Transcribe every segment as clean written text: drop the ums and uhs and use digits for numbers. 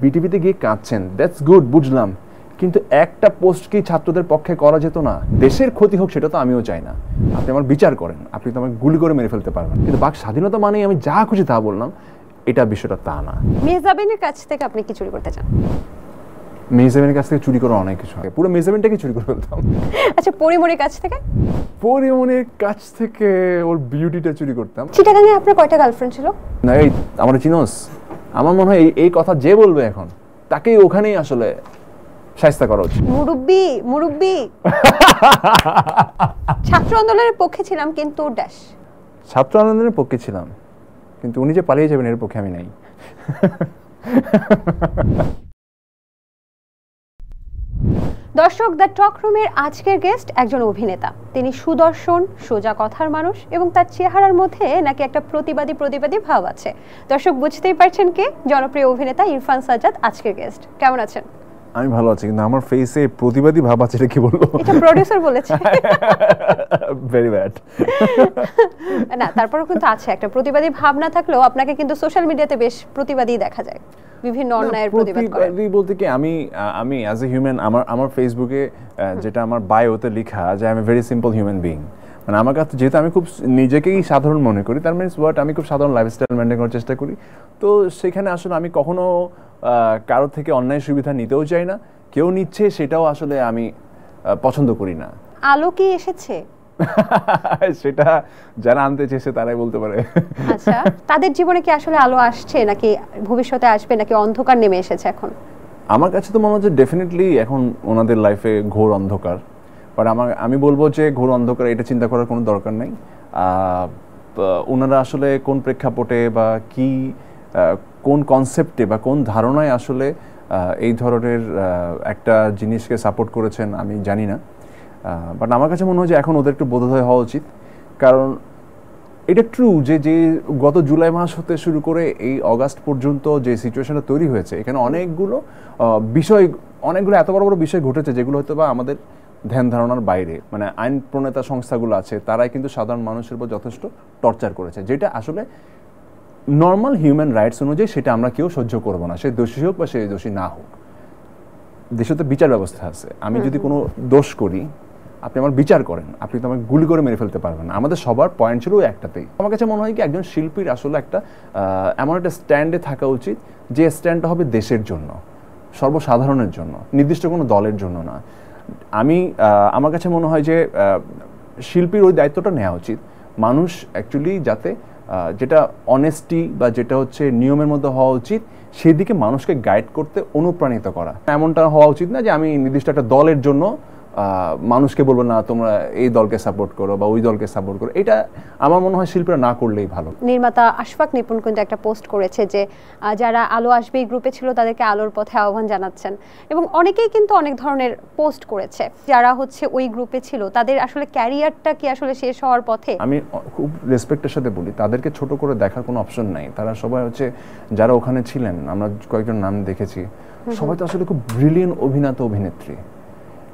বিটিভিতে গিয়ে কাঁদছেন, that's good, বুঝলাম, কিন্তু একটা পোস্ট কি ছাত্রদের পক্ষে করা যেত না? দেশের ক্ষতি হোক সেটা তো আমিও চাই না। আপনি আমার বিচার করেন, আপনি তো আমাকে গুলি করে মেরে ফেলতে পারবেন, কিন্তু বাক স্বাধীনতা মানেই আমি যা খুশি তা বললাম, এটা বিষয়টা তা না। মেহজাবিনের কাছ থেকে আপনি কি চুরি করতে চান? মেহজাবিনের কাছ থেকে চুরি করা অনেক কিছু, পুরো মেহজাবিনটাকে চুরি করে ফেলতাম। আচ্ছা, পরিমণির কাছ থেকে? পরিমণির কাছ থেকে ওর বিউটিটা চুরি করতাম। চিটাগাঙে আপনার কয়টা গার্লফ্রেন্ড ছিল? না, এই আমার চিনোস, আমার মনে হয় এই কথা যে বলবে এখন তাকেই ওখানেই আসলে শায়েস্তা করা উচিত। মুরব্বি ছাত্র আন্দোলনের পক্ষে ছিলাম কিন্তু ড্যাশ। ছাত্র আন্দোলনের পক্ষে ছিলাম কিন্তু উনি যে পালিয়ে যাবেন এর পক্ষে আমি নাই। দর্শক, দ্য টক রুমের আজকের গেস্ট একজন অভিনেতা। তিনি সুদর্শন, সোজা কথার মানুষ এবং তার চেহারার মধ্যে নাকি একটা প্রতিবাদী ভাব আছে। দর্শক বুঝতেই পারছেন কে? জনপ্রিয় অভিনেতা ইরফান সাজ্জাদ আজকের গেস্ট। কেমন আছেন? আমি ভালো আছি, কিন্তু আমার ফেসে প্রতিবাদী ভাব আছে, এটা কি বলবো? এটা প্রোডিউসার বলেছে। Very bad. না, তারপরেও কিন্তু আছে একটা প্রতিবাদী ভাব। না থাকলেও আপনাকে কিন্তু সোশ্যাল মিডিয়াতে বেশ প্রতিবাদী দেখা যায়, বিভিন্ন অন্যায়ের প্রতিবাদ করেন। প্রতিবাদী বলতে কি, আমি অ্যাজ এ হিউম্যান, আমার ফেসবুকে যেটা আমার বায়োতে লেখা যে I M a very simple human being, মানে আমার কাছে যেহেতু আমি খুব নিজেকেই সাধারণ মনে করি, তার মিনস হোয়াট, আমি খুব সাধারণ লাইফস্টাইল মেনটেন করার চেষ্টা করি। তো সেখানে আসলে আমি কখনো কারো থেকে অন্যায় সুবিধা নিতেও চাই না, কেউ নিচ্ছে সেটাও আসলে আমি পছন্দ করি না। আলো কি এসেছে? সেটা যারা আনতে চেয়েছে তারাই বলতে পারে। আচ্ছা, তাদের জীবনে কি আসলে আলো আসছে, নাকি ভবিষ্যতে আসবে, নাকি অন্ধকার নেমে এসেছে এখন? আমার কাছে তো মনে হচ্ছে ডেফিনেটলি এখন ওনাদের লাইফে ঘোর অন্ধকার, বাট আমি বলবো যে ঘোর অন্ধকার এটা চিন্তা করার কোনো দরকার নেই। ওনারা আসলে কোন প্রেক্ষাপটে বা কি কোন কনসেপ্টে বা কোন ধারণায় আসলে এই ধরনের একটা জিনিসকে সাপোর্ট করেছেন আমি জানি না, বাট আমার কাছে মনে হয় যে এখন ওদের একটু বোধোদয় হওয়া উচিত। কারণ এটা ট্রু যে গত জুলাই মাস হতে শুরু করে এই অগাস্ট পর্যন্ত যে সিচুয়েশনটা তৈরি হয়েছে, এখানে অনেকগুলো এত বড় বড় বিষয় ঘটেছে যেগুলো হয়তো বা আমাদের ধ্যান ধারণার বাইরে। মানে আইন প্রণেতা সংস্থাগুলো আছে, তারাই কিন্তু সাধারণ মানুষের উপর যথেষ্ট টর্চার করেছে, যেটা আসলে নর্মাল হিউম্যান রাইটস অনুযায়ী সেটা আমরা কেউ সহ্য করবো না, সে দোষী হোক বা সে দোষী না হোক। দেশে তো বিচার ব্যবস্থা আছে, আমি যদি কোনো দোষ করি আপনি আমার বিচার করেন, আপনি তো আমাকে গুলি করে মেরে ফেলতে পারবেন না। আমাদের সবার পয়েন্ট ছিল একটাতেই। আমার কাছে মনে হয় কি একজন শিল্পীর আসলে একটা এমন একটা স্ট্যান্ডে থাকা উচিত যে স্ট্যান্ডটা হবে দেশের জন্য, সর্বসাধারণের জন্য, নির্দিষ্ট কোনো দলের জন্য না। আমার কাছে মনে হয় যে শিল্পীর ওই দায়িত্বটা নেওয়া উচিত, মানুষ অ্যাকচুয়ালি যাতে যেটা অনেস্টি বা যেটা হচ্ছে নিয়মের মধ্যে হওয়া উচিত সেদিকে মানুষকে গাইড করতে অনুপ্রাণিত করা। এমনটা হওয়া উচিত না যে আমি নির্দিষ্ট একটা দলের জন্য মানুষকে বলবো না তোমরা এই দলকে সাপোর্ট করো বা ওই দলকে সাপোর্ট করো। এটা আমার মনে হয় শিল্পীরা না করলেই ভালো। নির্মাতা আশফাক নিপুণ কিন্তু একটা পোস্ট করেছে যে যারা আলো আসবে এই গ্রুপে ছিল তাদেরকে আলোর পথে আহ্বান জানাচ্ছেন, এবং অনেকেই কিন্তু অনেক ধরনের পোস্ট করেছে যারা হচ্ছে ওই গ্রুপে ছিল তাদের আসলে ক্যারিয়ারটা কি আসলে শেষ হওয়ার পথে। আমি খুব রেসপেক্টের সাথে বলি, তাদেরকে ছোট করে দেখার কোনো অপশন নাই। তারা সবাই হচ্ছে যারা ওখানে ছিলেন, আমরা কয়েকজন নাম দেখেছি, সবাই তো আসলে খুব ব্রিলিয়েন্ট অভিনেত্রী।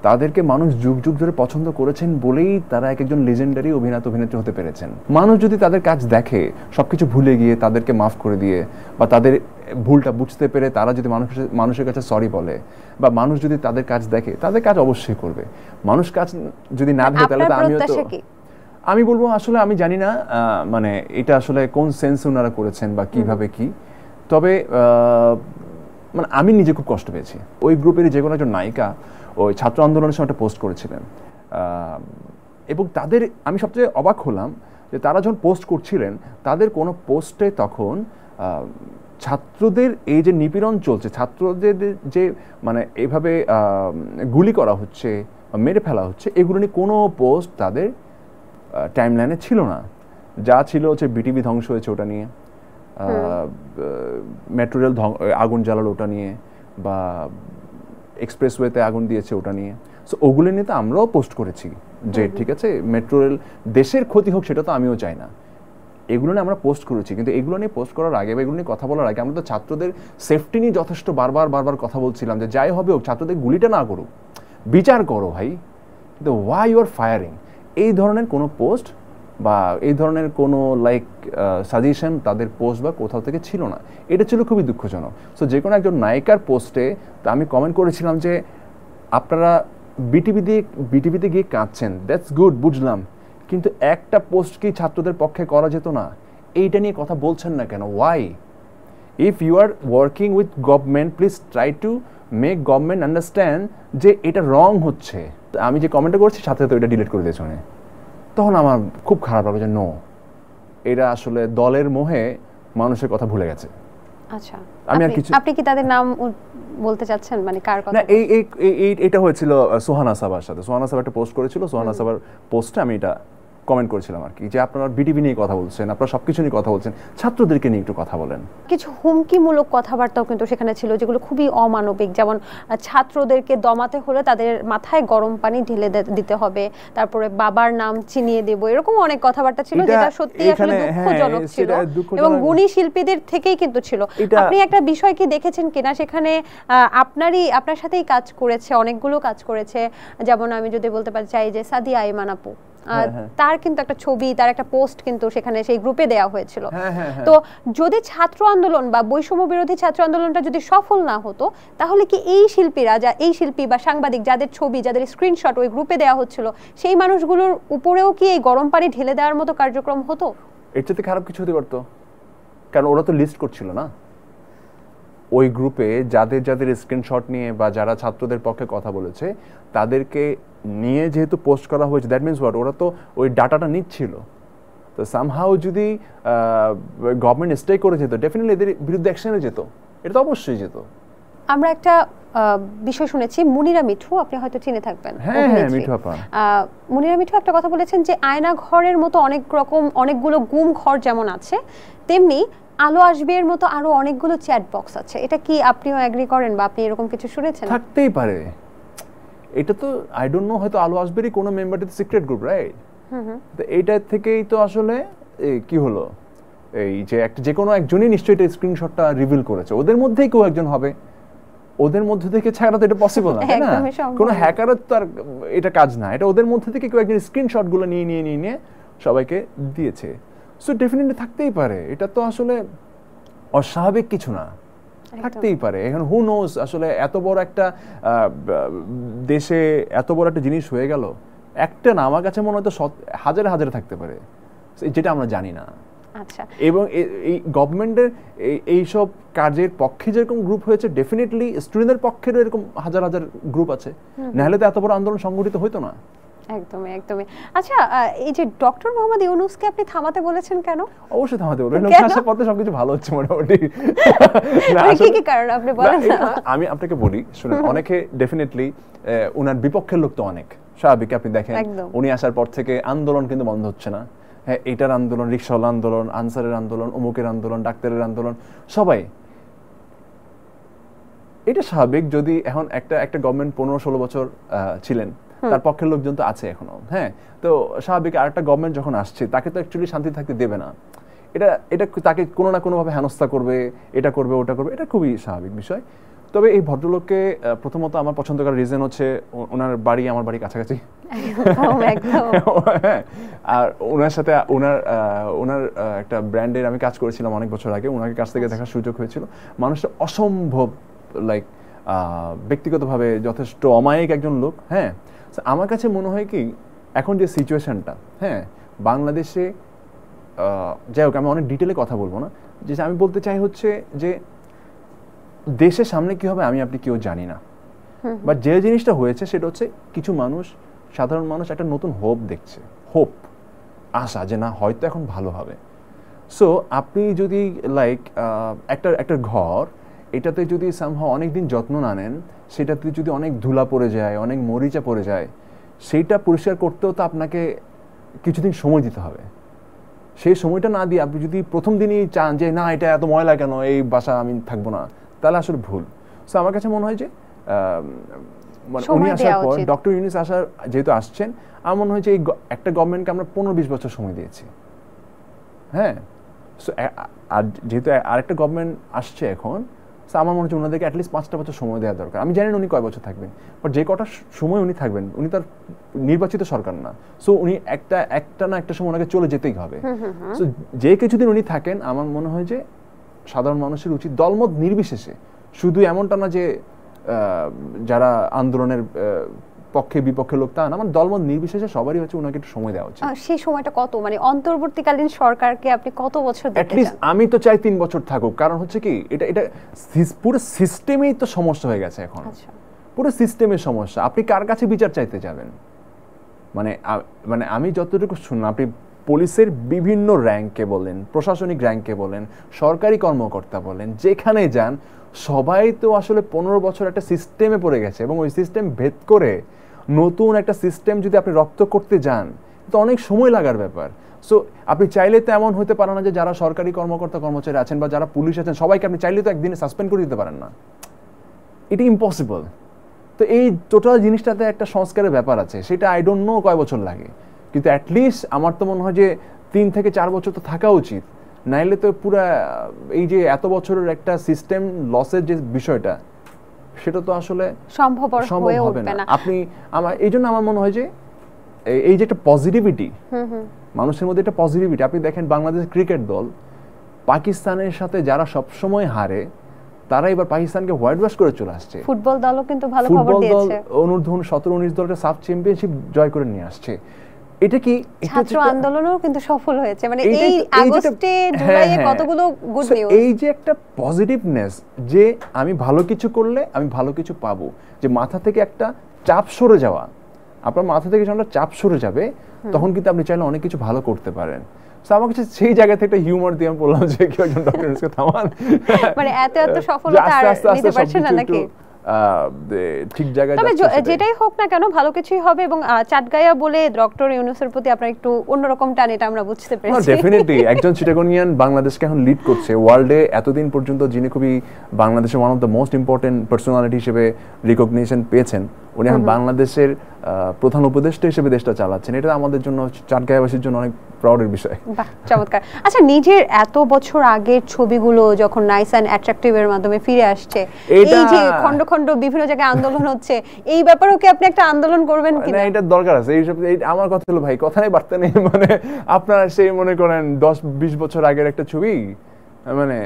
তাদেরকে মানুষ যুগ যুগ ধরে পছন্দ করেছেন বলেই তারা একজন লেজেন্ডারি অভিনেত্রী হতে পেরেছেন। মানুষ যদি তাদের কাজ দেখে, সবকিছু ভুলে গিয়ে তাদেরকে মাফ করে দিয়ে বা তাদের ভুলটা বুঝতে পেরে তারা যদি মানুষের কাছে সরি বলে, বা মানুষ যদি তাদের কাজ দেখে, তাদের কাজ অবশ্যই করবে। মানুষ কাজ যদি না দেখে তাহলে আমি বলবো আসলে আমি জানি না মানে এটা আসলে কোন সেন্স ওনারা করেছেন বা কিভাবে কি, তবে মানে আমি নিজে খুব কষ্ট পেয়েছি। ওই গ্রুপের যে কোনো একজন নায়িকা ওই ছাত্র আন্দোলনের সময় একটা পোস্ট করেছিলেন, এবং তাদের আমি সবচেয়ে অবাক হলাম যে তারা যখন পোস্ট করছিলেন তাদের কোনো পোস্টে তখন ছাত্রদের এই যে নিপীড়ন চলছে, ছাত্রদের যে মানে এইভাবে গুলি করা হচ্ছে, মেরে ফেলা হচ্ছে, এগুলো নিয়ে কোনো পোস্ট তাদের টাইমলাইনে ছিল না। যা ছিল হচ্ছে বিটিভি ধ্বংস হয়েছে ওটা নিয়ে, মেট্রো রেল আগুন জ্বালালো ওটা নিয়ে, বা এক্সপ্রেসওয়েতে আগুন দিয়েছে ওটা নিয়ে। সো ওগুলো নিয়ে তো আমরাও পোস্ট করেছি যে ঠিক আছে মেট্রো রেল দেশের ক্ষতি হোক সেটা তো আমিও চাই না, এগুলো নিয়ে আমরা পোস্ট করেছি। কিন্তু এগুলো নিয়ে পোস্ট করার আগে বা এগুলো নিয়ে কথা বলার আগে আমরা তো ছাত্রদের সেফটি নিয়ে যথেষ্ট বারবার কথা বলছিলাম যে যাই হবে হোক ছাত্রদের গুলিটা না করুক, বিচার করো ভাই, কিন্তু ওয়াই ইউ আর ফায়ারিং, এই ধরনের কোনো পোস্ট বা এই ধরনের কোনো লাইক সাজেশন তাদের পোস্ট বা কোথাও থেকে ছিল না। এটা ছিল খুবই দুঃখজনক। সো যে কোনো একজন নায়িকার পোস্টে তা আমি কমেন্ট করেছিলাম যে আপনারা বিটিভিতে গিয়ে কাঁদছেন, দ্যাটস গুড, বুঝলাম, কিন্তু একটা পোস্ট কি ছাত্রদের পক্ষে করা যেত না? এইটা নিয়ে কথা বলছেন না কেন? Why? If you are working with government, please try to make government understand যে এটা রং হচ্ছে। আমি যে কমেন্টটা করছি সাথে সাথে ওইটা ডিলিট করে দিয়েছে উনি। তখন আমার খুব খারাপ লাগে যে নো, এরা আসলে দলের মোহে মানুষের কথা ভুলে গেছে। আচ্ছা, আপনি কি তাদের নাম বলতে চাচ্ছেন, মানে কার কথা? না, এটা হয়েছিল সোহানা সাবার সাথে। সোহানা সাবা একটা পোস্ট করেছিল, সোহানা সাবার পোস্টে আমি এটা কমেন্ট করেছিলাম আর কি, যে আপনারা বিটিভি নিয়ে কথা বলছেন, আপনারা সবকিছু নিয়ে কথা বলছেন, ছাত্রদেরকে নিয়ে একটু কথা বলেন। কিছু হুমকিমূলক কথাবার্তাও কিন্তু সেখানে ছিল যেগুলো খুবই অমানবিক, যেমন ছাত্রদেরকে দমাতে হলে তাদের মাথায় গরম পানি ঢেলে দিতে হবে, তারপরে বাবার নাম চিনিয়ে দেব, এরকম অনেক কথাবার্তা ছিল যেটা সত্যি আসলে দুঃখজনক ছিল এবং গুণী শিল্পীদের থেকেই কিন্তু ছিল। আপনি একটা বিষয় কি দেখেছেন কিনা, সেখানে আপনার সাথেই কাজ করেছে, অনেকগুলো কাজ করেছে, যেমন আমি যদি বলতে পারি চাই যে সাদিয়া আইমান আপু, তার কিন্তু একটা ছবি, তার একটা পোস্ট কিন্তু সেখানে সেই গ্রুপে দেওয়া হয়েছিল। তো যদি ছাত্র আন্দোলন বা বৈষম্য বিরোধী ছাত্র আন্দোলনটা যদি সফল না হতো, তাহলে কি এই শিল্পী বা সাংবাদিক যাদের ছবি, যাদের স্ক্রিনশট ওই গ্রুপে দেওয়া হচ্ছিল, সেই মানুষগুলোর উপরেও কি এই গরম পানি ঢেলে দেওয়ার মতো কার্যক্রম হতো? এর চেয়ে খারাপ কিছু হতে পারতো, কারণ ওরা তো লিস্ট করছিল না ওই গ্রুপে যাদের স্ক্রিনশট নিয়ে বা যারা ছাত্রদের পক্ষে কথা বলেছে তাদেরকে নিয়ে যেহেতু পোস্ট করা হয়েছে, দ্যাট মিনস হোয়াট, ওরা তো ওই ডাটাটা নিচ্ছিল। তো সামহাউ যদি গভর্নমেন্ট স্টে করে যেত, ডেফিনেটলি এদের বিরুদ্ধে অ্যাকশনে যেত, এটা তো অবশ্যই যেত। আমরা একটা বিষয় শুনেছি, মুনিরা মিঠু, আপনি হয়তো চিনে থাকবেন। হ্যাঁ, মিঠু আপা। মুনিরা মিঠু একটা কথা বলেছেন যে আয়না ঘরের মতো অনেকগুলো গুম ঘর যেমন আছে, তেমনি আলো আসবে এর মতো আরো অনেকগুলো চ্যাট বক্স আছে। এটা কি আপনিও এগ্রি করেন বা আপনি এরকম কিছু শুনেছেন? থাকতেই পারে, এটা তো আই ডোন্ট নো, হয়তো আলো আসবেরই কোনো মেম্বারটি সিক্রেট গ্রুপ, রাইট? তো এইটা থেকেই তো আসলে কি হলো, এই যে কোনো একজনই নিশ্চয়ই এটা স্ক্রিনশটটা রিভিল করেছে, ওদের মধ্যেই কেউ একজন হবে, ওদের মধ্যে থেকে ছাড়া তো এটা পসিবল না, তাই না? কোনো হ্যাকারের তো আর এটা কাজ না, এটা ওদের মধ্যে থেকে কেউ একজন স্ক্রিনশট গুলো নিয়ে সবাইকে দিয়েছে। সো ডেফিনেটলি থাকতেই পারে, এটা তো আসলে অস্বাভাবিক কিছু না, থাকতেই পারে। এখন হু নোজ, আসলে এত বড় একটা দেশে এত বড় একটা জিনিস হয়ে গেল, একটা না, আমার কাছে মনে হয় তো হাজারে থাকতে পারে, যেটা আমরা জানি না। আচ্ছা, এবং এই গভর্নমেন্টের এইসব কাজের পক্ষে যেরকম গ্রুপ হয়েছে, ডেফিনেটলি স্টুডেন্টদের পক্ষেরও এরকম হাজার গ্রুপ আছে, নাহলে তো এত বড় আন্দোলন সংগঠিত হইতো না। একদমই। আচ্ছা, এই যে ডক্টর মোহাম্মদ ইউনূসকে আপনি থামাতে বলেছেন কেন? অবশ্যই থামাতে বলবেন, আসার পথে সবকিছু ভালো হচ্ছে মোটামুটি। কি কারণ আপনি বলেন না? আমি আপনাকে বলি, শুনুন, অনেকে ডেফিনেটলি ওনার বিপক্ষের লোক তো অনেক স্বাভাবিক। আপনি দেখেন উনি আসার পর থেকে আন্দোলন কিন্তু বন্ধ হচ্ছে না। হ্যাঁ, এটার আন্দোলন, রিকশাওয়ালা আন্দোলন, আনসারের আন্দোলন, অমুকের আন্দোলন, ডাক্তারের আন্দোলন, সবাই। এটা স্বাভাবিক, যদি এখন একটা গভর্নমেন্ট 15-16 বছর ছিলেন, তার পক্ষের লোকজন তো আছে এখনো। হ্যাঁ, তো স্বাভাবিক আরেকটা গভর্নমেন্ট যখন আসছে, তাকে তো অ্যাকচুয়ালি শান্তি থাকতে দেবে না, এটা তাকে কোনো না কোনোভাবে হেনস্থা করবে, এটা করবে ওটা করবে, এটা খুবই স্বাভাবিক বিষয়। তবে এই ভদ্রলোককে প্রথমত আমার পছন্দ করার রিজন হচ্ছে ওনার বাড়ি আমার বাড়ি কাছাকাছি, আর ওনার সাথে ওনার একটা ব্র্যান্ডের আমি কাজ করেছিলাম অনেক বছর আগে, ওনাকে কাছ থেকে দেখার সুযোগ হয়েছিল। মানুষটা অসম্ভব লাইক ব্যক্তিগতভাবে যথেষ্ট অমায়িক একজন লোক। হ্যাঁ, আমার কাছে মনে হয় কি, এখন যে সিচুয়েশনটা, হ্যাঁ, বাংলাদেশে, যাই হোক আমি অনেক ডিটেলে কথা বলবো না, যে আমি বলতে চাই হচ্ছে যে দেশের সামনে কি হবে আমি আপনি কেউ জানি না, বাট যে জিনিসটা হয়েছে সেটা হচ্ছে কিছু মানুষ, সাধারণ মানুষ একটা নতুন হোপ দেখছে, আশা যে না হয়তো এখন ভালো হবে। সো আপনি যদি লাইক একটা ঘর, এটাতে যদি সামহাও অনেক দিন যত্ন না নেন, সেটাতে যদি অনেক ধুলা পড়ে যায়, অনেক মরিচা পড়ে যায়, সেইটা পরিষ্কার করতেও তো আপনাকে কিছুদিন সময় দিতে হবে। সেই সময়টা না দিয়ে আপনি যদি প্রথম দিনই চান যে না এটা এত ময়লা কেন, এই বাসা আমি থাকবো না, তাহলে আসলে ভুল। সো আমার কাছে মনে হয় যে উনি আসার পর, ডক্টর ইউনূস যেহেতু আসছেন, আমার মনে হয় যে একটা গভর্নমেন্টকে আমরা 15-20 বছর সময় দিয়েছি। হ্যাঁ, সো আর যেহেতু আরেকটা গভর্নমেন্ট আসছে এখন, আমার মনে হচ্ছে ওনাদেরকে অ্যাটলিস্ট 5টা বছর সময় দেওয়া দরকার। আমি জানি না উনি কয় বছর থাকবেন, বাট যে কটা সময় উনি থাকবেন, উনি তার নির্বাচিত সরকার না, সো উনি একটা না একটা সময় ওনাকে চলে যেতেই হবে। সো যে কিছুদিন উনি থাকেন, আমার মনে হয় যে সাধারণ মানুষের উচিত দলমত নির্বিশেষে, শুধু এমনটা না যে যারা আন্দোলনের পক্ষে বিপক্ষে লোক তা না, আমার দলমত নির্বিশেষে সবারই হচ্ছে ওনাকে একটু সময় দেওয়া উচিত। সেই সময়টা কত, মানে অন্তর্বর্তীকালীন সরকারকে আপনি কত বছর দেখতে চান? আমি তো চাই 3 বছর থাকুক, কারণ হচ্ছে কি এটা পুরো সিস্টেমেই তো সমস্যা হয়ে গেছে এখন। পুরো সিস্টেমের সমস্যা। আপনি কার কাছে বিচার চাইতে যাবেন? মানে আমি যতটুকু শুনলাম, আপনি পুলিশের বিভিন্ন র্যাঙ্কে বলেন, প্রশাসনিক র্যাঙ্কে বলেন, সরকারি কর্মকর্তা বলেন, যেখানে যান সবাই তো আসলে 15 বছর একটা সিস্টেমে পড়ে গেছে, এবং ওই সিস্টেম ভেদ করে নতুন একটা সিস্টেম যদি আপনি রপ্ত করতে যান, তো অনেক সময় লাগার ব্যাপার। সো আপনি চাইলে তো এমন হতে পারে না যে যারা সরকারি কর্মকর্তা কর্মচারী আছেন বা যারা পুলিশ আছেন সবাইকে আপনি চাইলে তো একদিনে সাসপেন্ড করে দিতে পারেন না, এটা ইম্পসিবল। তো এই টোটাল জিনিসটাতে একটা সংস্কারের ব্যাপার আছে, সেটা আই ডোন্ট নো কয় বছর লাগে, কিন্তু অ্যাটলিস্ট আমার তো মনে হয় যে 3 থেকে 4 বছর তো থাকা উচিত, নাইলে তো পুরা এই যে এত বছরের একটা সিস্টেম লসের যে বিষয়টা, সেটা তো আসলে সম্ভব হবে না। আপনি এই জন্য আমার মনে হয় যে এই যে একটা পজিটিভিটি মানুষের মধ্যে, একটা পজিটিভিটি, আপনি দেখেন বাংলাদেশ ক্রিকেট দল পাকিস্তানের সাথে যারা সবসময় হারে, তারা এবার পাকিস্তানকে হোয়াইট ওয়াশ করে চলে আসছে। ফুটবল দলও কিন্তু ভালো খবর দিয়েছে, অনূর্ধ্ব 17-19 দলটা সাব চ্যাম্পিয়নশিপ জয় করে নিয়ে আসছে। এটা কি ছাত্র আন্দোলনও কিন্তু সফল হয়েছে, মানে এই আগস্টে জুলাইয়ে কতগুলো গুড নিউজ। এই যে একটা পজিটিভনেস, যে আমি ভালো কিছু করলে আমি ভালো কিছু পাবো, যে মাথা থেকে একটা চাপ সরে যাওয়া, আপনার মাথা থেকে যখন চাপ সরে যাবে তখন কিন্তু আপনি চাইলে অনেক কিছু ভালো করতে পারেন। আমার কাছে সেই জায়গা থেকে হিউমার দিয়ে আমি বললাম যে কেউ একজন ডক্টর ইউনূসকে থামান, মানে এত সফলতা আর নিতে পারছেন না নাকি? ঠিক জায়গায় তবে যেটাই হোক না কেন ভালো কিছুই হবে, এবং চাটগাঁয়া বলে ডক্টর ইউনূসের প্রতি আপনার একটু অন্যরকম টান, এটা আমরা বুঝতে পেরেছি। ডেফিনেটলি একজন চিটাগনিয়ান বাংলাদেশকে এখন লিড করছে ওয়ার্ল্ডে। এতদিন পর্যন্ত যিনি খুবই বাংলাদেশের one of the most important personality হিসেবে রিকগনিশন পেয়েছেন, উনি এখন বাংলাদেশের প্রধান উপদেষ্টা হিসেবে দেশটা চালাচ্ছেন। এটা আমাদের জন্য, চাটগাঁয়াবাসীর জন্য অনেক প্রাউডের বিষয়। বাহ, চমৎকার। আচ্ছা, নিজের এত বছর আগের ছবিগুলো যখন নাইস অ্যান্ড অ্যাট্রাকটিভ এর মাধ্যমে ফিরে আসছে, এই যে খন্ড খন্ড বিভিন্ন জায়গায় আন্দোলন হচ্ছে, এই ব্যাপারেও কি আপনি একটা আন্দোলন করবেন কিনা? না, এটা দরকার আছে। এইসব আমার কথা হলো ভাই, কথাই বার্তা নেই, মানে আপনারা সেই মনে করেন 10-20 বছর আগের একটা ছবি, মানে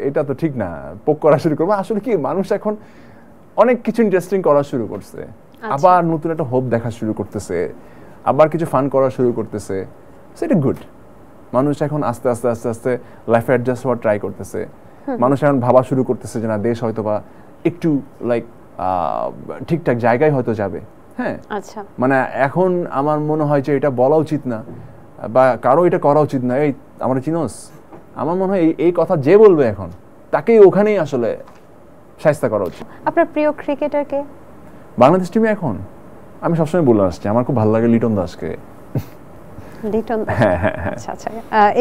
এটা তো ঠিক না, পোক করা শুরু করবো। আসলে কি, মানুষ এখন অনেক কিছু ইন্টারেস্টিং করা শুরু করছে, আবার নতুন একটা হোপ দেখা শুরু করতেছে, আবার কিছু ফান করা শুরু করতেছে, সেটা গুড। মানুষ এখন আস্তে আস্তে আস্তে আস্তে লাইফে অ্যাডজাস্ট হওয়ার ট্রাই করতেছে। মানুষ এখন ভাবা শুরু করতেছে যে না, দেশ হয়তো বা একটু লাইক ঠিকঠাক জায়গায় হয়তো যাবে। হ্যাঁ, আচ্ছা, মানে এখন আমার মনে হয় যে এটা বলা উচিত না, বা কারো এটা করা উচিত না। এই আমার চিনোস, আমার মনে হয় এই কথা যে বলবে এখন, তাকেই ওখানেই আসলে শায়েস্তা করা উচিত। আপনার প্রিয় ক্রিকেটার কে বাংলাদেশ টিমে এখন? আমি সবসময় বলে আসছি, আমার খুব ভালো লাগে লিটন দাসকে। লিটন দাস, আচ্ছা আচ্ছা,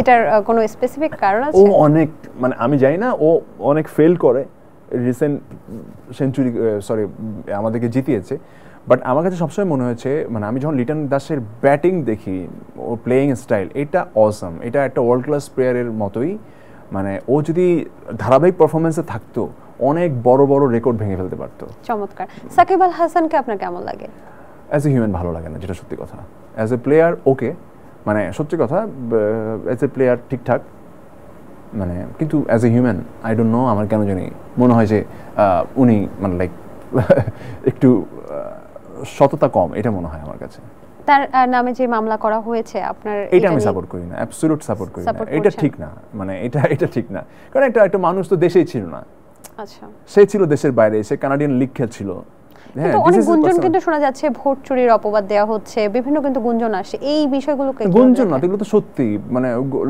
এটার কোনো স্পেসিফিক কারণ আছে? ও অনেক, মানে আমি জানি না, ও অনেক ফেল করে, রিসেন্ট সেঞ্চুরি আমাদেরকে জিতিয়েছে, বাট আমার কাছে সবসময় মনে হয়েছে, মানে আমি যখন লিটন দাসের ব্যাটিং দেখি, ও প্লেয়িং স্টাইল, এটা অসাম, এটা একটা ওয়ার্ল্ড ক্লাস প্লেয়ারের মতোই। মানে ও যদি ধারাবাহিক পারফরমেন্সে থাকতো, অনেক বড় বড় রেকর্ড ভেঙে ফেলতে পারতো। চমৎকার। সাকিব আল হাসানকে আপনার কেমন লাগে? অ্যাজ এ হিউম্যান ভালো লাগে না, যেটা সত্যি কথা। অ্যাজ এ প্লেয়ার ওকে, মানে সত্যি কথা, অ্যাজ এ প্লেয়ার ঠিকঠাক, মানে কিন্তু as a human I don't know, আমার কেন জানি মনে হয় যে উনি মানে লাইক একটু সততা কম, এটা মনে হয় আমার কাছে। তার নামে যে মামলা করা হয়েছে, আপনার এটা আমি সাপোর্ট করি না, অ্যাবসলিউট সাপোর্ট করি না, এটা ঠিক না, মানে এটা ঠিক না। কারণ একটা মানুষ তো দেশেই ছিল না, আচ্ছা, সে ছিল দেশের বাইরে, সে কানাডিয়ান লিগ খেলছিল। কিন্তু অনেক গুঞ্জন কিন্তু শোনা যাচ্ছে, ভোট চুরির অপবাদ দেওয়া হচ্ছে, বিভিন্ন কিন্তু গুঞ্জন আসে, এই বিষয়গুলোকে গুঞ্জন না, এগুলো তো সত্যি। মানে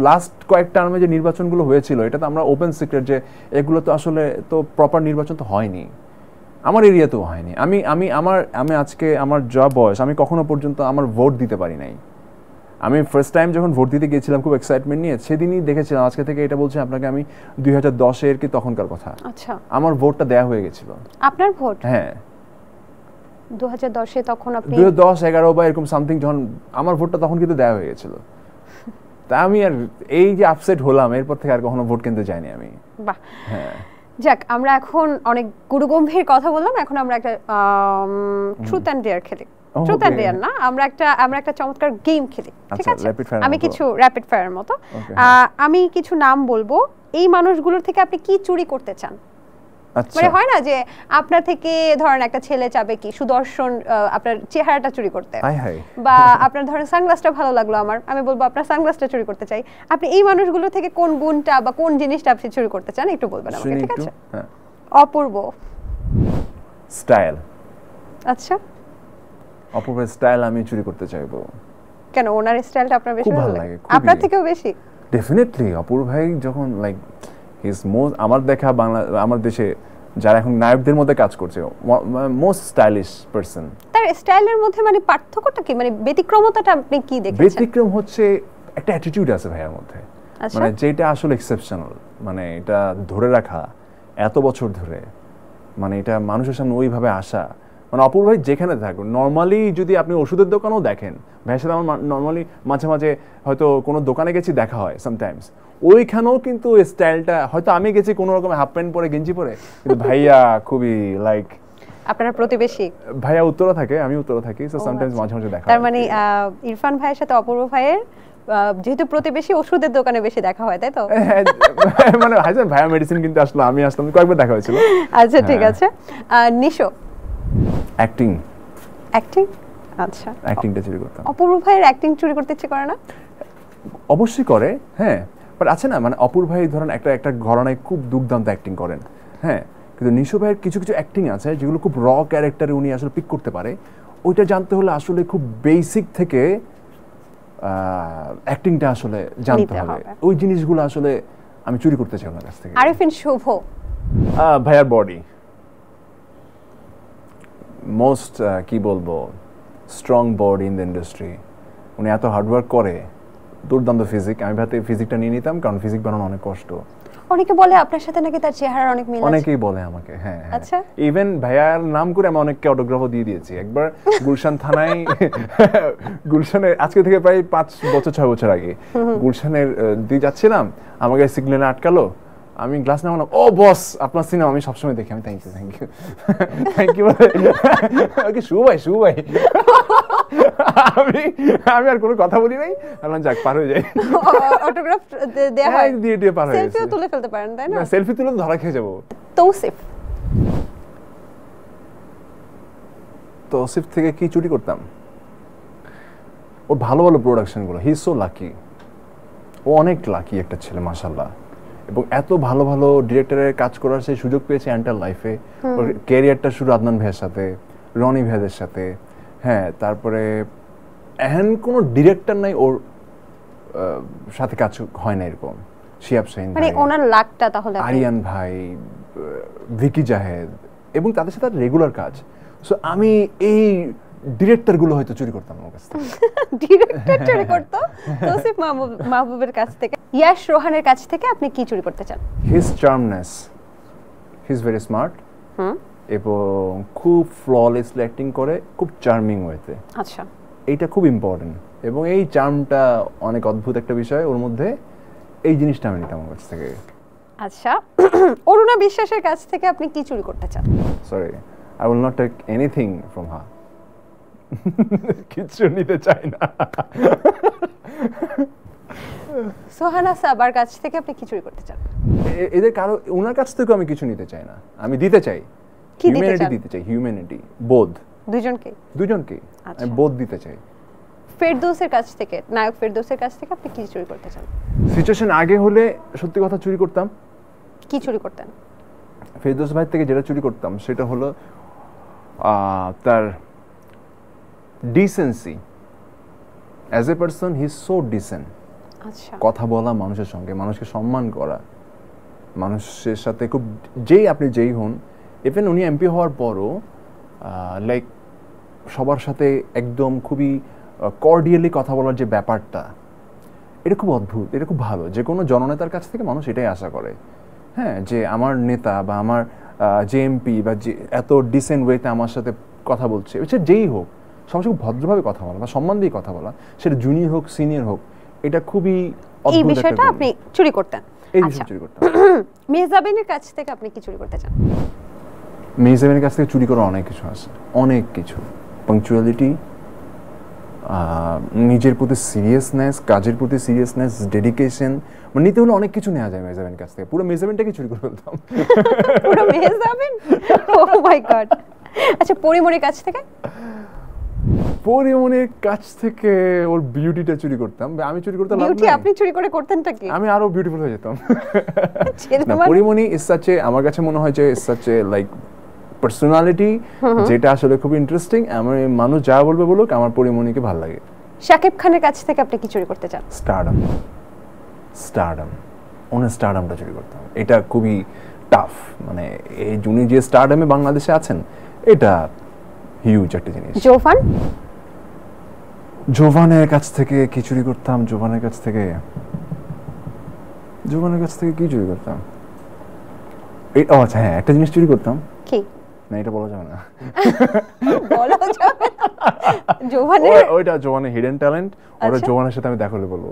লাস্ট কয়েক টার্মে যে নির্বাচনগুলো হয়েছিল, এটা তো আমরা ওপেন সিক্রেট যে এগুলো তো আসলে তো প্রপার নির্বাচন তো হয়নি, আমার এরিয়াতেও হয়নি। আমি আজকে আমার যা বয়স, আমি কখনো পর্যন্ত আমার ভোট দিতে পারি নাই। আমি ফার্স্ট টাইম যখন ভোট দিতে গিয়েছিলাম খুব এক্সাইটমেন্ট নিয়ে, সেদিনই দেখেছিলাম, আজকে থেকে এটা বলছি আপনাকে আমি 2010-এর কি তখনকার কথা, আচ্ছা, আমার ভোটটা দেয়া হয়ে গেছিল। আপনার ভোট? হ্যাঁ, 2010-এ তখন আপনি 2010-11 বা এরকম সামথিং, যখন আমার ভোটটা তখন কিন্তু দেয়া হয়ে গেছিল। তা আমি আর এই যে আপসেট হলাম, এরপর থেকে আর কখনো ভোট কিনতে যাইনি আমি। বাহ, হ্যাঁ। যাক, আমরা এখন অনেক গুরুগম্ভীর কথা বললাম, এখন আমরা একটা ট্রুথ অ্যান্ড ডেয়ার খেলি। ট্রুথ অ্যান্ড ডেয়ার না, আমরা একটা চমৎকার গেম খেলি, ঠিক আছে? আমি কিছু র্যাপিড ফায়ার মতো আমি কিছু নাম বলবো, এই মানুষগুলোর থেকে আপনি কি চুরি করতে চান? মানে হয় না যে আপনার থেকে ধরেন একটা ছেলে চাবে কি সুদর্শন আপনার চেহারাটা চুরি করতে, বা আপনার ধরেন সানগ্লাসটা ভালো লাগলো আমার, আমি বলবো আপনার সানগ্লাসটা চুরি করতে চাই। আপনি এই মানুষগুলো থেকে কোন গুণটা বা কোন জিনিসটা আপনি চুরি করতে চান একটু বলবেন আমাকে, ঠিক আছে? অপূর্ব স্টাইল। আচ্ছা, অপূর্বের স্টাইল আমি চুরি করতে চাইবো। কেন ওনার স্টাইলটা আপনার বেশি ভালো লাগে? আপনার থেকেও বেশি? ডেফিনেটলি অপূর্ব ভাই যখন লাইক হিজ মোস্ট, আমার দেখা আমার দেশে যারা এখন নায়কদের মধ্যে কাজ করছে, মোস্ট স্টাইলিশ পারসন। তার স্টাইলের মধ্যে মানে পার্থক্যটা কি, মানে ব্যতিক্রমতাটা আপনি কি দেখেছেন? ব্যতিক্রম হচ্ছে একটা অ্যাটিটিউড আছে ভাইয়ার মধ্যে, মানে যেটা আসলে এক্সেপশনাল, মানে এটা ধরে রাখা এত বছর ধরে, মানে এটা মানুষের সামনে ওইভাবে আসা, মানে অপূর্ব ভাই যেখানে থাকুন, নর্মালি যদি আপনি ওষুধের দোকানেও দেখেন, ভাইয়ের সাথে আমার নর্মালি মাঝে মাঝে হয়তো কোনো দোকানে গেছি দেখা হয় সামটাইমস, ওইখানেও কিন্তু স্টাইলটা, হয়তো আমি গেছি কোনো রকম হাফ প্যান্ট পরে গেঞ্জি পরে, কিন্তু ভাইয়া খুবই লাইক, আপনার প্রতিবেশী ভাইয়া উত্তরা থাকে, আমি উত্তরা থাকি, সো সামটাইমস মাঝে মাঝে দেখা। তার মানে ইরফান ভাইয়ের সাথে অপূর্ব ভাইয়ের যেহেতু প্রতিবেশী, ওষুধের দোকানে বেশি দেখা হয়, তাই তো? মানে হাজার ভাইয়া মেডিসিন কিনতে আসলো, আমি আসলাম, কয়েকবার দেখা হয়েছিল। আচ্ছা, ঠিক আছে। নিশো অ্যাক্টিং। অ্যাক্টিং, আচ্ছা, অ্যাক্টিংটা চুরি করতাম। অপূর্ব ভাইয়ের অ্যাক্টিং চুরি করতে ইচ্ছে করে না? অবশ্যই করে, হ্যাঁ, বাট আছে না, মানে অপূর্ব ভাই ধরেন একটা ঘরানায় খুব দুর্দান্ত অ্যাক্টিং করেন, হ্যাঁ, কিন্তু নিশো ভাইয়ের কিছু কিছু অ্যাক্টিং আছে যেগুলো খুব র ক্যারেক্টারে উনি আসলে পিক করতে পারে। ওইটা জানতে হলে আসলে খুব বেসিক থেকে অ্যাক্টিংটা আসলে জানতে হবে, ওই জিনিসগুলো আসলে আমি চুরি করতে চাই ওনার কাছ থেকে। আরিফিন শুভ ভাইয়ার বডি, মোস্ট কি বলবো, strong body in the industry. উনি এত হার্ডওয়ার্ক করে, দুর্দান্ত ফিজিক। আমি ভাবতে ফিজিকটা নিয়ে নিতাম, কারণ ফিজিক বানানো অনেক কষ্ট। অনেকে বলে আপনার সাথে নাকি তার চেহারার অনেক মিল আছে। অনেকেই বলে আমাকে, হ্যাঁ। আচ্ছা, ইভেন ভাইয়ার নাম করে আমি অনেককে অটোগ্রাফও দিয়ে দিয়েছি। একবার গুলশান থানায়, গুলশানে আজকে থেকে প্রায় 5 বছর 6 বছর আগে গুলশানের দিয়ে যাচ্ছিলাম, আমাকে সিগন্যালে আটকালো, আমি গ্লাস না বললাম, ও বস আপনার সিনেমা আমি সবসময় দেখি, আমি থ্যাংক ইউ ওকে শুভ ভাই আমি আর কোনো কথা বলি নাই, বললাম যাক পার হয়ে যাই। অটোগ্রাফ দেয়া হয়, দিয়ে পার হয়ে গেছে। সেলফিও তুলে ফেলতে পারেন, তাই না? সেলফি তুলে ধরা খেয়ে যাবো। তৌসিফ থেকে কি চুরি করতাম? ওর ভালো ভালো প্রোডাকশনগুলো, হি ইজ সো লাকি, ও অনেক লাকি একটা ছেলে মাশাআল্লাহ, এবং এত ভালো ভালো ডিরেক্টরের কাজ করার সেই সুযোগ পেয়েছে এন্টার লাইফে। ওর ক্যারিয়ারটা শুরু আদনান ভাইয়ের সাথে, রনি ভাইয়ের সাথে, হ্যাঁ, তারপরে এখন কোনো ডিরেক্টর নাই ওর সাথে কাজ হয় না এরকম। শিয়াব শাহিন, মানে ওনার লাকটা তাহলে আরিয়ান ভাই, ভিকি জাহেদ, এবং তাদের সাথে রেগুলার কাজ। সো আমি এই ডিরেক্টরগুলো হয়তো চুরি করতাম ওর কাছ থেকে। ডিরেক্টর চুরি করতো তৌসিফ মাহবুবের কাছ থেকে। ইয়াশ রোহানের কাছ থেকে আপনি কি চুরি করতে চান? His charmness, he is very smart, এবং খুব ফ্ললেসলি অ্যাক্টিং করে, খুব চার্মিং ওয়েতে। আচ্ছা, এইটা খুব ইম্পর্টেন্ট, এবং এই চার্মটা অনেক অদ্ভুত একটা বিষয় ওর মধ্যে, এই জিনিসটা আমি নিতাম ওর কাছ থেকে। আচ্ছা, অরুণা বিশ্বাসের কাছ থেকে আপনি কি চুরি করতে চান? Sorry, I will not take anything from her. কিছু নিতে চাই না। সোহানা সাবার কাছ থেকে আপনি কি চুরি করতে চান? এদের কারো ওনার কাছ থেকে আমি কিছু নিতে চাই না, আমি দিতে চাই, হিউম্যানিটি দিতে চাই, হিউম্যানিটি, বোধ। দুজনকে আমি বোধ দিতে চাই। ফেরদৌসের কাছ থেকে, নায়ক ফেরদৌসের কাছ থেকে আপনি কি চুরি করতে চান? সিচুয়েশন আগে হলে সত্যি কথা চুরি করতাম। কি চুরি করতেন? ফেরদৌস ভাই থেকে যেটা চুরি করতাম সেটা হলো তার decency. As a person he is so decent. আচ্ছা, কথা বলা, মানুষের সঙ্গে মানুষকে সম্মান করা, মানুষের সাথে খুব আপনি যেই হন, ইভেন উনি এমপি হওয়ার পরও লাইক সবার সাথে একদম খুবই কর্ডিয়ালি কথা বলার যে ব্যাপারটা, এটা খুব অদ্ভুত, এটা খুব ভালো। যে কোনো জননেতার কাছ থেকে মানুষ এটাই আশা করে, হ্যাঁ, যে আমার নেতা বা আমার যে এমপি বা যে এত ডিসেন্ট ওয়েতে আমার সাথে কথা বলছে, যেই হোক সবার সাথে ভদ্রভাবে কথা বলা বা সম্মান দিয়ে কথা বলা, সেটা জুনিয়র হোক সিনিয়র হোক, এটা খুবই এই বিষয়টা আপনি চুরি করতেন। এই বিষয়টা চুরি করতাম। মেহজাবিনের কাছ থেকে আপনি কি চুরি করতে চান? মেহজাবিনের কাছ থেকে চুরি করা অনেক কিছু আছে, অনেক কিছু। পাংচুয়ালিটি, নিজের প্রতি সিরিয়াসনেস, কাজের প্রতি সিরিয়াসনেস, ডেডিকেশন, মানে নিতে হলে অনেক কিছু নেওয়া যায় মেহজাবিনের কাছ থেকে। পুরো মেহজাবিনটাকে চুরি করে ফেলতাম। পুরো মেহজাবিন? ও মাই গড। আচ্ছা, পরিমণির কাছ থেকে? পরিমণির কাছ থেকে ওর বিউটিটা চুরি করতাম। আমি চুরি করতে লাভ বিউটি নাই। আপনি চুরি করে করতেনটা কি? আমি আরো বিউটিফুল হয়ে যেতাম। ছেলে না, মানুষ। পরিমণি ইজ সাচ এ, আমার কাছে মনে হয় যে is such a like personality, যেটা আসলে খুব ইন্টারেস্টিং। আমার মানুষ যা বলবে বলুক, আমার পরিমণিকে ভালো লাগে। শাকিব খানের কাছ থেকে আপনি কি চুরি করতে চান? স্টারডম, স্টারডম, ওনার স্টারডমটা চুরি করতাম। এটা খুবই টাফ, মানে এই উনি যে স্টারডমে বাংলাদেশে আছেন, এটা হিউজ একটা জিনিস। জোফান? জোভানের কাছ থেকে কি চুরি করতাম? জোভানের কাছ থেকে কি চুরি করতাম? ও আচ্ছা, হ্যাঁ, একটা জিনিস চুরি করতাম। কি? না, এটা বলা যাবে না। বলা যাবে না। জোভানের? ওইটা জোভানের হিডেন ট্যালেন্ট। ওটা আচ্ছা। জোভানের সাথে আমি দেখা হলে বলবো।